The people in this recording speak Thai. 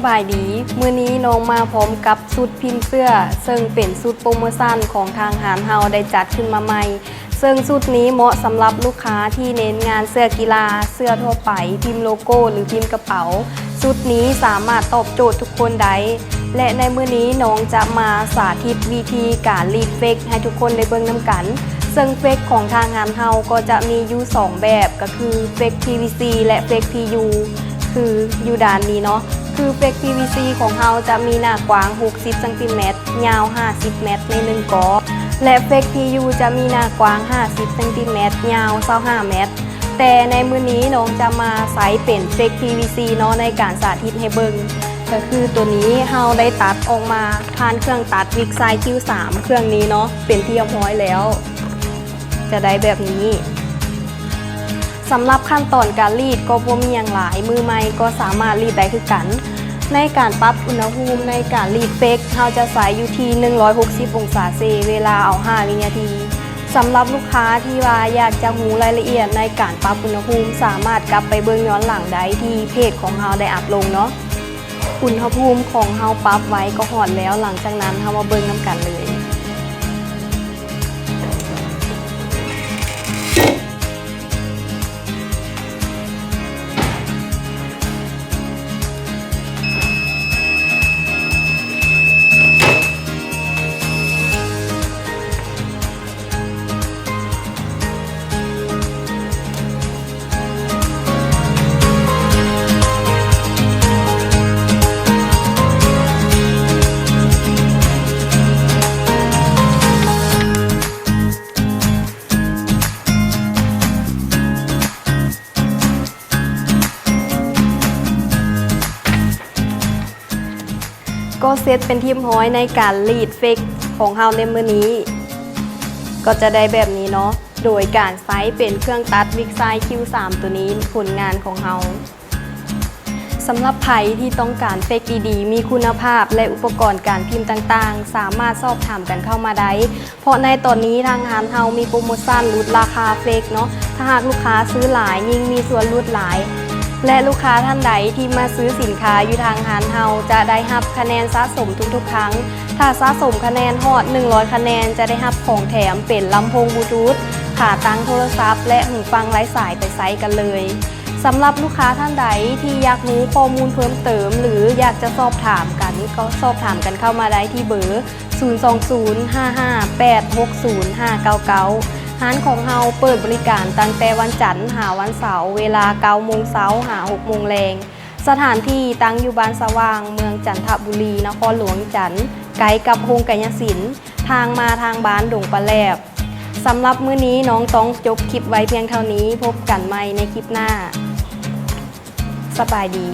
บายดีมื้อนี้น้องมาพร้อมกับชุดพิมพ์เสื้อซึ่งเป็นชุดโปรโมชั่นของทางหารเฮาได้จัดขึ้นมาใหม่ซึ่งชุดนี้เหมาะสำหรับลูกค้าที่เน้นงานเสื้อกีฬาเสื้อทั่วไปพิมพ์โลโก้หรือพิมพ์กระเป๋าชุดนี้สามารถตอบโจทย์ทุกคนได้และในมื้อนี้น้องจะมาสาธิตวิธีการรีดเฟกให้ทุกคนได้เบิ่งนำกันซึ่งเฟกของทางหารเฮาก็จะมีอยู่2แบบก็คือเฟก PVC และเฟก PU คืออยู่ด้านนี้เนาะคือเฟก PVC ของเราจะมีหน้ากว้าง60ซนยาว50เมตรใน1กอและเฟก PU จะมีหน้ากว้าง50ซนยาว25เมตรแต่ในมื้อนี้น้องจะมาใส่เป็นเฟก PVC เนาะในการสาธิตให้เบิ่งก็คือตัวนี้เราได้ตัดออกมาผ่านเครื่องตัดวิกไซ Q3 เครื่องนี้เนาะเป็นที่เรียบร้อยแล้วจะได้แบบนี้สำหรับขั้นตอนการรีดก็บ่มีอย่างหลายมือใหม่ก็สามารถรีดได้คือกันในการปรับอุณหภูมิในการรีดเฟกเราจะใส่อยู่ที่160องศาเซเวลาเอา5วินาทีสำหรับลูกค้าที่ว่าอยากจะรู้รายละเอียดในการปรับอุณหภูมิสามารถกลับไปเบิ่งย้อนหลังได้ที่เพจของเราได้อัพลงเนาะอุณหภูมิของเราปรับไว้ก็ฮอดแล้วหลังจากนั้นเรามาเบิ่งนํกันเลยก็เซตเป็นทีมห้อยในการรีดเฟกของเฮาในมื้อนี้ก็จะได้แบบนี้เนาะโดยการใช้เป็นเครื่องตัดวิกไซ Q3 ตัวนี้ผลงานของเฮาสำหรับใครที่ต้องการเฟกดีๆมีคุณภาพและอุปกรณ์การพิมพ์ต่างๆสามารถสอบถามกันเข้ามาได้เพราะในตอนนี้ทางหารเฮามีโปรโมชั่นลดราคาเฟกเนาะถ้าหากลูกค้าซื้อหลายยิ่งมีส่วนลดหลายและลูกค้าท่านใดที่มาซื้อสินค้าอยู่ทางหารเฮาจะได้รับคะแนนสะสมทุกๆครั้งถ้าสะสมคะแนนฮอด100คะแนนจะได้รับของแถมเป็นลำโพงบลูทูธขาตั้งโทรศัพท์และหูฟังไร้สายไปใช้กันเลยสำหรับลูกค้าท่านใดที่อยากรู้ข้อมูลเพิ่มเติมหรืออยากจะสอบถามกันก็สอบถามกันเข้ามาได้ที่เบอร์02055860599ร้านของเราเปิดบริการตั้งแต่วันจันทร์หาวันเสาร์เวลา 9 โมงเช้าหา 6 โมงแรงสถานที่ตั้งอยู่บ้านสว่างเมืองจันทบุรีนครหลวงจันทร์ไกลกับโฮงกายศิลป์ทางมาทางบ้านดงปลาแลบสำหรับมื้อนี้น้องต้องจบคลิปไว้เพียงเท่านี้พบกันใหม่ในคลิปหน้าสบายดี